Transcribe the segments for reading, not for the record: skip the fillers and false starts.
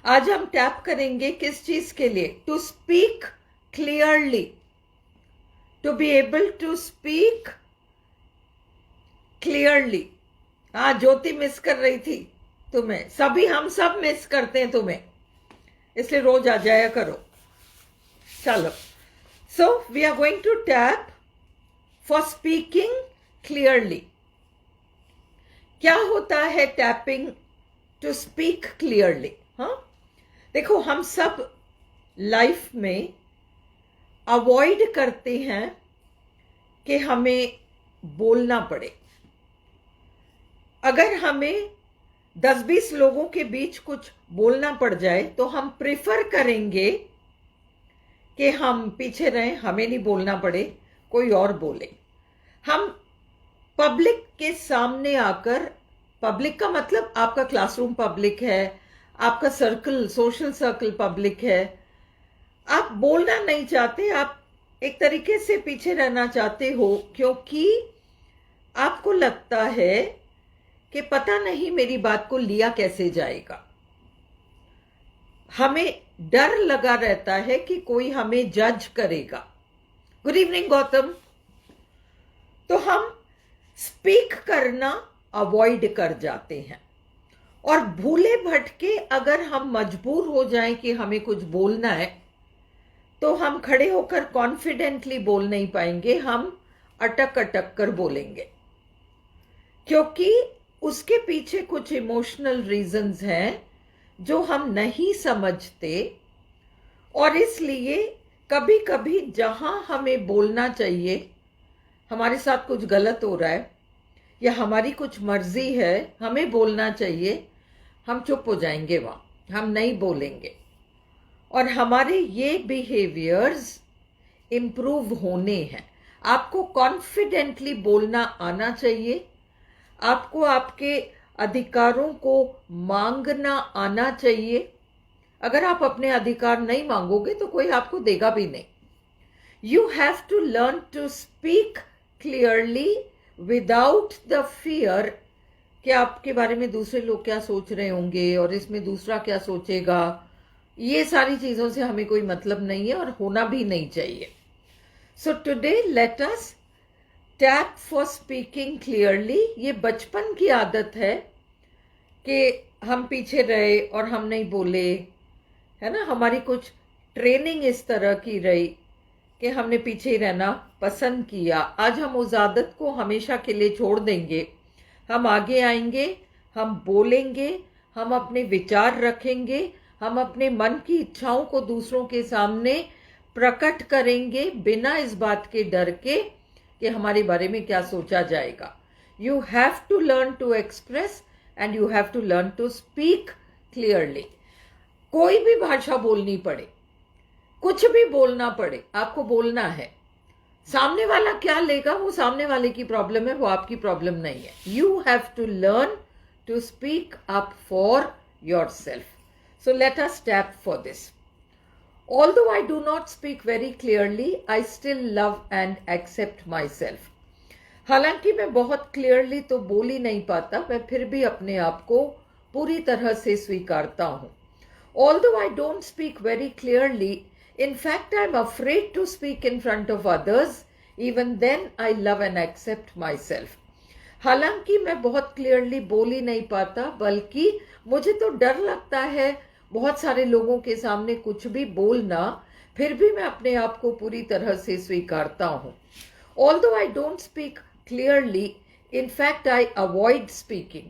आज हम टैप करेंगे किस चीज के लिए? To speak clearly, to be able to speak clearly. हाँ, ज्योति मिस कर रही थी तुम्हें, सभी हम सब मिस करते हैं तुम्हें, इसलिए रोज आ जाया करो। चलो, so we are going to tap for speaking clearly. क्या होता है टैपिंग टू स्पीक क्लियरली? हाँ, देखो, हम सब लाइफ में अवॉइड करते हैं कि हमें बोलना पड़े। अगर हमें 10-20 लोगों के बीच कुछ बोलना पड़ जाए तो हम प्रिफर करेंगे कि हम पीछे रहें, हमें नहीं बोलना पड़े, कोई और बोले। हम पब्लिक के सामने आकर, पब्लिक का मतलब आपका क्लासरूम पब्लिक है, आपका सर्कल, सोशल सर्कल पब्लिक है, आप बोलना नहीं चाहते, आप एक तरीके से पीछे रहना चाहते हो, क्योंकि आपको लगता है कि पता नहीं मेरी बात को लिया कैसे जाएगा। हमें डर लगा रहता है कि कोई हमें जज करेगा। Good evening Gautam. तो हम स्पीक करना अवॉइड कर जाते हैं, और भूले भटके अगर हम मजबूर हो जाएं कि हमें कुछ बोलना है तो हम खड़े होकर कॉन्फिडेंटली बोल नहीं पाएंगे, हम अटक अटक कर बोलेंगे, क्योंकि उसके पीछे कुछ इमोशनल रीजंस हैं जो हम नहीं समझते। और इसलिए कभी कभी जहां हमें बोलना चाहिए, हमारे साथ कुछ गलत हो रहा है या हमारी कुछ मर्जी है, हमें बोलना चाहिए, हम चुप हो जाएंगे, वहां हम नहीं बोलेंगे। और हमारे ये बिहेवियर्स इम्प्रूव होने हैं। आपको कॉन्फिडेंटली बोलना आना चाहिए, आपको आपके अधिकारों को मांगना आना चाहिए। अगर आप अपने अधिकार नहीं मांगोगे तो कोई आपको देगा भी नहीं। You have to learn to speak clearly without the fear कि आपके बारे में दूसरे लोग क्या सोच रहे होंगे और इसमें दूसरा क्या सोचेगा। ये सारी चीजों से हमें कोई मतलब नहीं है और होना भी नहीं चाहिए। So today late us tap for speaking clearly. ये बचपन की आदत है कि हम पीछे रहे और हम नहीं बोले, है ना। हमारी कुछ ट्रेनिंग इस तरह की रही कि हमने पीछे ही रहना पसंद किया। आज हम उस आदत को हमेशा के लिए छोड़ देंगे। हम आगे आएंगे, हम बोलेंगे, हम अपने विचार रखेंगे, हम अपने मन की इच्छाओं को दूसरों के सामने प्रकट करेंगे, बिना इस बात के डर के कि हमारे बारे में क्या सोचा जाएगा। You have to learn to express and you have to learn to speak clearly. कोई भी भाषा बोलनी पड़े, कुछ भी बोलना पड़े, आपको बोलना है। सामने वाला क्या लेगा वो सामने वाले की प्रॉब्लम है, वो आपकी प्रॉब्लम नहीं है। You have to learn to speak up for yourself. So let us tap for this. Although I do not speak very clearly, I still love and accept myself. हालांकि मैं बहुत clearly तो बोल ही नहीं पाता, मैं फिर भी अपने आप को पूरी तरह से स्वीकारता हूँ। Although I don't speak very clearly, in fact I am afraid to speak in front of others, even then I love and accept myself. हालांकि मैं बहुत क्लियरली बोल ही नहीं पाता, बल्कि मुझे तो डर लगता है बहुत सारे लोगों के सामने कुछ भी बोलना, फिर भी मैं अपने आप को पूरी तरह से स्वीकारता हूँ। Although I don't speak clearly, in fact I avoid speaking.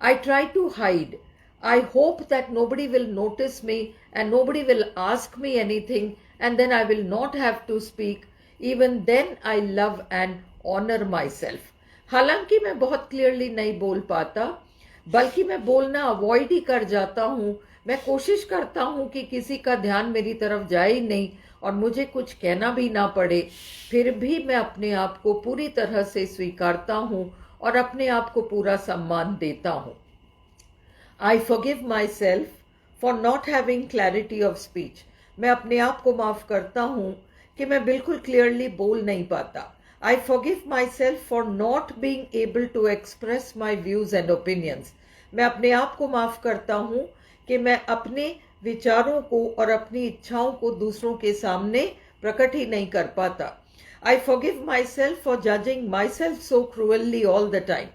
I try to hide. I hope that nobody will notice me and nobody will ask me anything, and then I will not have to speak. Even then I love and honor myself. हालांकि मैं बहुत clearly नहीं बोल पाता, बल्कि मैं बोलना avoid ही कर जाता हूँ। मैं कोशिश करता हूँ कि किसी का ध्यान मेरी तरफ जाए ही नहीं और मुझे कुछ कहना भी ना पड़े, फिर भी मैं अपने आप को पूरी तरह से स्वीकारता हूँ और अपने आप को पूरा सम्मान देता हूँ। I forgive myself for not having clarity of speech. मैं अपने आप को माफ करता हूँ कि मैं बिल्कुल क्लियरली बोल नहीं पाता। I forgive myself for not being able to express my views and opinions. मैं अपने आप को माफ करता हूँ कि मैं अपने विचारों को और अपनी इच्छाओं को दूसरों के सामने प्रकट ही नहीं कर पाता। I forgive myself for judging myself so cruelly all the time.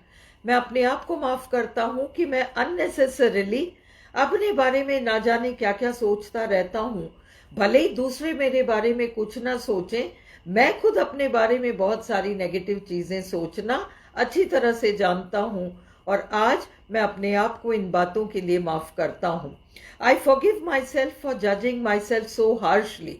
मैं अपने आप को माफ करता हूं कि मैं unnecessarily अपने बारे में ना जाने क्या क्या सोचता रहता हूं। भले ही दूसरे मेरे बारे में कुछ ना सोचें, मैं खुद अपने बारे में बहुत सारी नेगेटिव चीजें सोचना अच्छी तरह से जानता हूं और आज मैं अपने आप को इन बातों के लिए माफ करता हूं। I forgive myself for judging myself so harshly.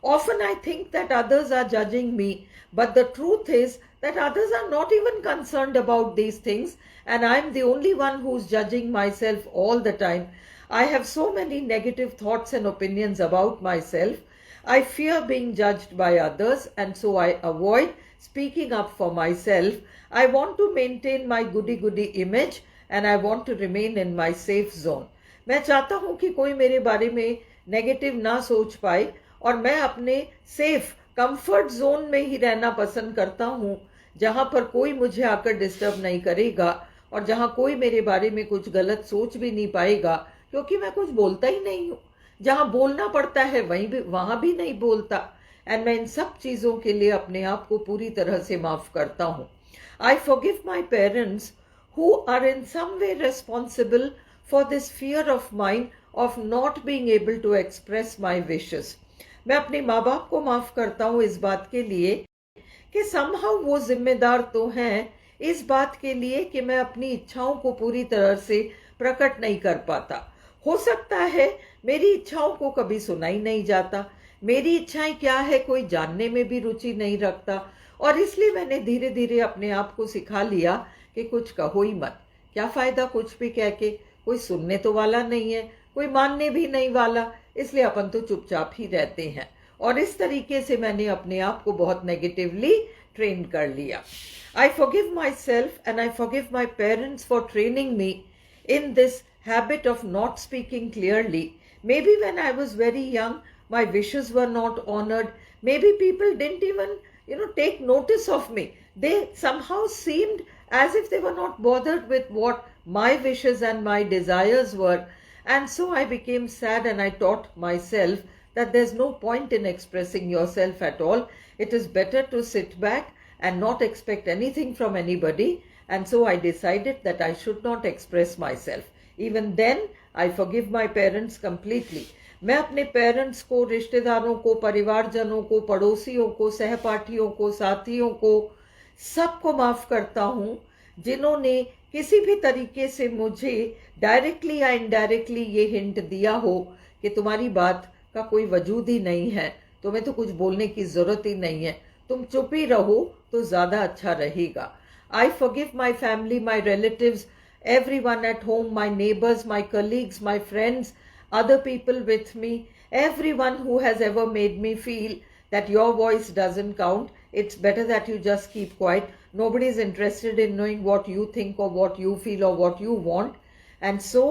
Often I think that others are judging me, but the truth is that others are not even concerned about these things, and I am the only one who's judging myself all the time. I have so many negative thoughts and opinions about myself. I fear being judged by others, and so I avoid speaking up for myself. I want to maintain my goody-goody image, and I want to remain in my safe zone. मैं चाहता हूं कि कोई मेरे बारे में negative ना सोच पाए और मैं अपने सेफ कंफर्ट जोन में ही रहना पसंद करता हूं, जहां पर कोई मुझे आकर डिस्टर्ब नहीं करेगा और जहां कोई मेरे बारे में कुछ गलत सोच भी नहीं पाएगा, क्योंकि मैं कुछ बोलता ही नहीं हूं। जहां बोलना पड़ता है वहां भी नहीं बोलता। एंड मैं इन सब चीजों के लिए अपने आप को पूरी तरह से माफ करता हूं। I forgive my parents who are in some way responsible for this fear of mind of not being able to express my wishes. मैं अपने माँ बाप को माफ करता हूँ इस बात के लिए कि समहाउ वो जिम्मेदार तो हैं इस बात के लिए कि मैं अपनी इच्छाओं को पूरी तरह से प्रकट नहीं कर पाता। हो सकता है मेरी इच्छाओं को कभी सुना ही नहीं जाता, मेरी इच्छाएं क्या है कोई जानने में भी रुचि नहीं रखता, और इसलिए मैंने धीरे धीरे अपने आप को सिखा लिया कि कुछ कहो ही मत, क्या फायदा कुछ भी कह के, कोई सुनने तो वाला नहीं है, कोई मानने भी नहीं वाला, इसलिए अपन तो चुपचाप ही रहते हैं। और इस तरीके से मैंने अपने आप को बहुत नेगेटिवली ट्रेन कर लिया। आई forgive my self and I forgive my parents for training me in this habit of not speaking clearly. Maybe when I was very young, my wishes were not honored. Maybe people didn't even, take notice of me. They somehow seemed as if they were not bothered with what my wishes and my desires were. And so I became sad and I taught myself that there's no point in expressing yourself at all. It is better to sit back and not expect anything from anybody. And so I decided that I should not express myself. Even then, I forgive my parents completely. मैं अपने parents को, रिश्तेदारों को, परिवारजनों को, पड़ोसियों को, सहपाठियों को, साथियों को, सबको माफ करता हूँ जिन्होंने किसी भी तरीके से मुझे डायरेक्टली या इनडायरेक्टली ये हिंट दिया हो कि तुम्हारी बात का कोई वजूद ही नहीं है, तुम्हें तो कुछ बोलने की जरूरत ही नहीं है, तुम चुप ही रहो तो ज्यादा अच्छा रहेगा। I forgive my family, my relatives, everyone at home, my neighbors, my colleagues, my friends, other people with me, everyone who has ever made me feel that your voice doesn't count. It's better that you just keep quiet. Nobody is interested in knowing what you think or what you feel or what you want. And so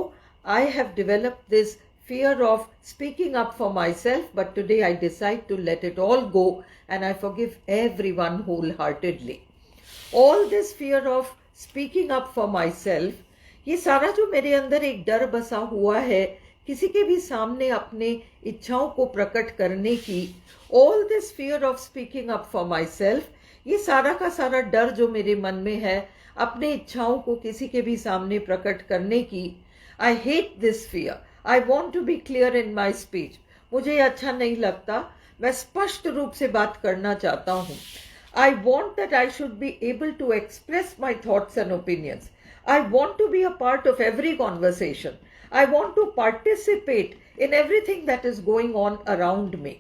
I have developed this fear of speaking up for myself, but today I decide to let it all go and I forgive everyone wholeheartedly. All this fear of speaking up for my self, ये सारा जो मेरे अंदर एक डर बसा हुआ है किसी के भी सामने अपने इच्छाओं को प्रकट करने की, all this fear of speaking up for my self, ये सारा का सारा डर जो मेरे मन में है अपने इच्छाओं को किसी के भी सामने प्रकट करने की, I hate this fear. I want to be clear in my speech. मुझे अच्छा नहीं लगता, मैं स्पष्ट रूप से बात करना चाहता हूँ। I want that I should be able to express my thoughts and opinions. I want to be a part of every conversation. I want to participate in everything that is going on around me.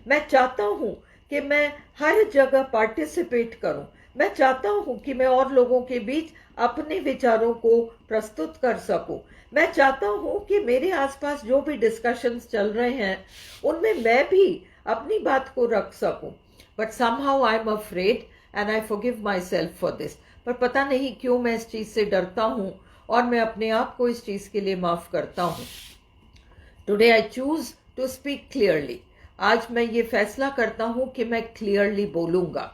मैं चाहता हूँ कि मैं हर जगह participate करूँ। मैं चाहता हूँ कि मैं और लोगों के बीच अपने विचारों को प्रस्तुत कर सकूँ। मैं चाहता हूँ कि मेरे आसपास जो भी डिस्कशंस चल रहे हैं उनमें मैं भी अपनी बात को रख सकूँ। But somehow I'm afraid and I forgive myself for this. पर पता नहीं क्यों मैं इस चीज से डरता हूँ और मैं अपने आप को इस चीज के लिए माफ करता हूँ। Today I choose to speak clearly. आज मैं ये फैसला करता हूँ कि मैं क्लियरली बोलूंगा।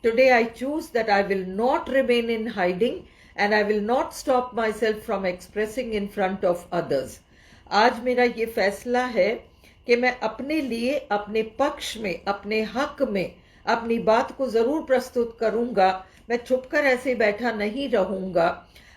Today I choose that I will not remain in hiding and I will not stop myself from expressing in front of others. आज मेरा ये फैसला है कि मैं अपने लिए, अपने पक्ष में, अपने हक में अपनी बात को जरूर प्रस्तुत करूंगा। मैं छुपकर ऐसे बैठा नहीं रहूंगा।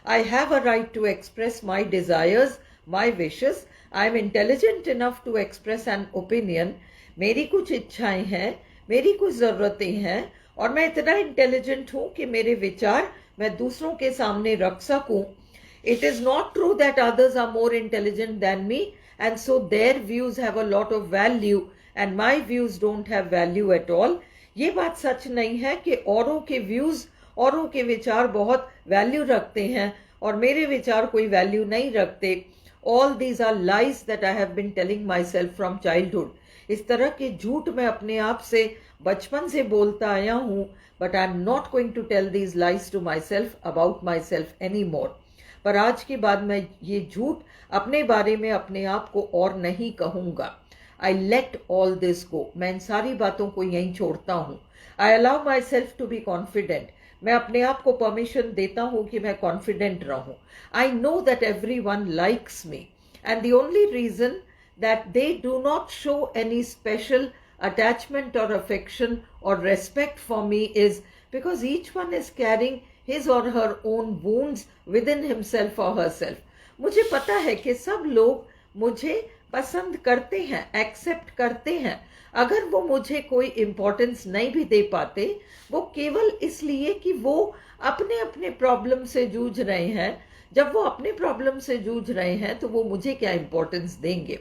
I have a right to express my desires, my wishes. I am intelligent enough to express an opinion. मेरी कुछ इच्छाएं हैं, मेरी कुछ जरूरतें हैं, और मैं इतना इंटेलिजेंट हूं कि मेरे विचार मैं दूसरों के सामने रख सकूं। It is not true that others are more intelligent than me, and so their views have a lot of value and my views don't have value at all. ये बात सच नहीं है कि औरों के व्यूज, औरों के विचार बहुत वैल्यू रखते हैं और मेरे विचार कोई वैल्यू नहीं रखते। All these are lies that I have been telling myself from childhood. इस तरह के झूठ मैं अपने आप से बचपन से बोलता आया हूं, but I am not going to tell these lies to myself about myself anymore. पर आज के बाद मैं ये झूठ अपने बारे में अपने आप को और नहीं कहूंगा। I let all this go. मैं इन सारी बातों को यहीं छोड़ता हूं। I allow myself to be confident. मैं अपने आप को परमिशन देता हूं कि मैं कॉन्फिडेंट रहूं। I know that everyone likes me and the only reason that they do not show any special attachment or affection or respect for me is because each one is carrying his or her own wounds within himself or herself. मुझे पता है कि सब लोग मुझे पसंद करते हैं, एक्सेप्ट करते हैं। अगर वो मुझे कोई इम्पोर्टेंस नहीं भी दे पाते, वो केवल इसलिए कि वो अपने अपने प्रॉब्लम से जूझ रहे हैं। जब वो अपने प्रॉब्लम से जूझ रहे हैं तो वो मुझे क्या इंपॉर्टेंस देंगे।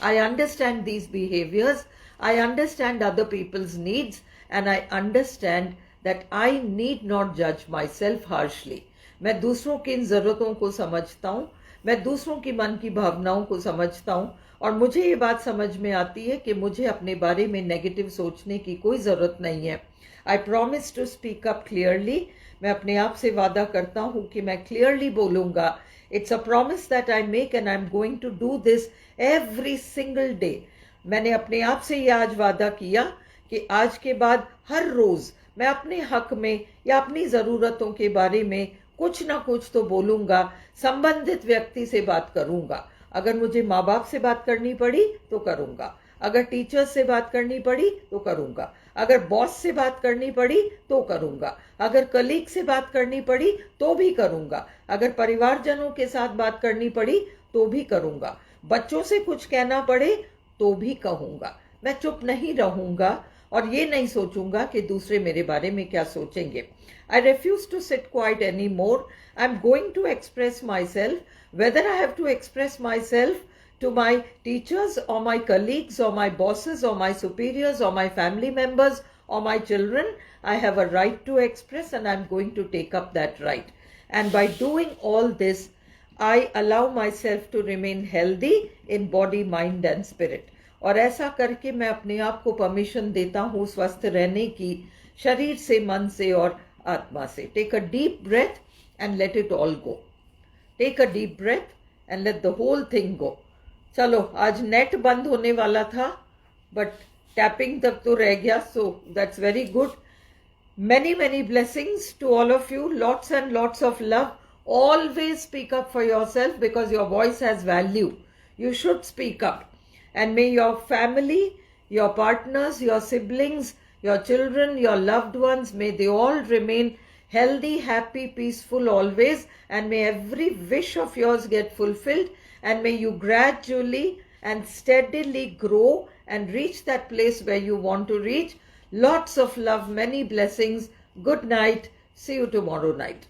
I understand these behaviours, I understand other people's needs and I understand that I need not जज माई सेल्फ हार्शली। मैं दूसरों की इन जरूरतों को समझता हूँ, मैं दूसरों की मन की भावनाओं को समझता हूँ, और मुझे ये बात समझ में आती है कि मुझे अपने बारे में नेगेटिव सोचने की कोई जरूरत नहीं है। I promise to speak up clearly. मैं अपने आप से वादा करता हूं कि मैं क्लियरली बोलूंगा। It's a promise that I make and I am going to do this every single day. मैंने अपने आप से ये आज वादा किया कि आज के बाद हर रोज मैं अपने हक में या अपनी जरूरतों के बारे में कुछ ना कुछ तो बोलूंगा। संबंधित व्यक्ति से बात करूंगा। अगर मुझे माँ बाप से बात करनी पड़ी तो करूंगा, अगर टीचर्स से बात करनी पड़ी तो करूंगा, अगर बॉस से बात करनी पड़ी तो करूंगा, अगर कलीग से बात करनी पड़ी तो भी करूंगा, अगर परिवारजनों के साथ बात करनी पड़ी तो भी करूंगा, बच्चों से कुछ कहना पड़े तो भी कहूंगा। मैं चुप नहीं रहूंगा और ये नहीं सोचूंगा कि दूसरे मेरे बारे में क्या सोचेंगे। I refuse to sit quiet any more. I am going to express myself, whether I have to express myself to my teachers or my colleagues or my bosses or my superiors or my family members or my children. I have a right to express and I'm going to take up that right. And by doing all this, I allow myself to remain healthy in body, mind and spirit. और ऐसा करके मैं अपने आप को permission देता हूँ स्वस्थ रहने की, शरीर से, मन से और आत्मा से। Take a deep breath and let it all go. Take a deep breath and let the whole thing go. चलो, आज नेट बंद होने वाला था बट टैपिंग तक तो रह गया, so that's very good. Many, many blessings to all of you. Lots and lots of love. Always speak up for yourself because your voice has value. You should speak up. And may your family, your partners, your siblings, your children, your loved ones, may they all remain healthy, happy, peaceful always. And may every wish of yours get fulfilled. And may you gradually and steadily grow and reach that place where you want to reach. Lots of love, many blessings. Good night. See you tomorrow night.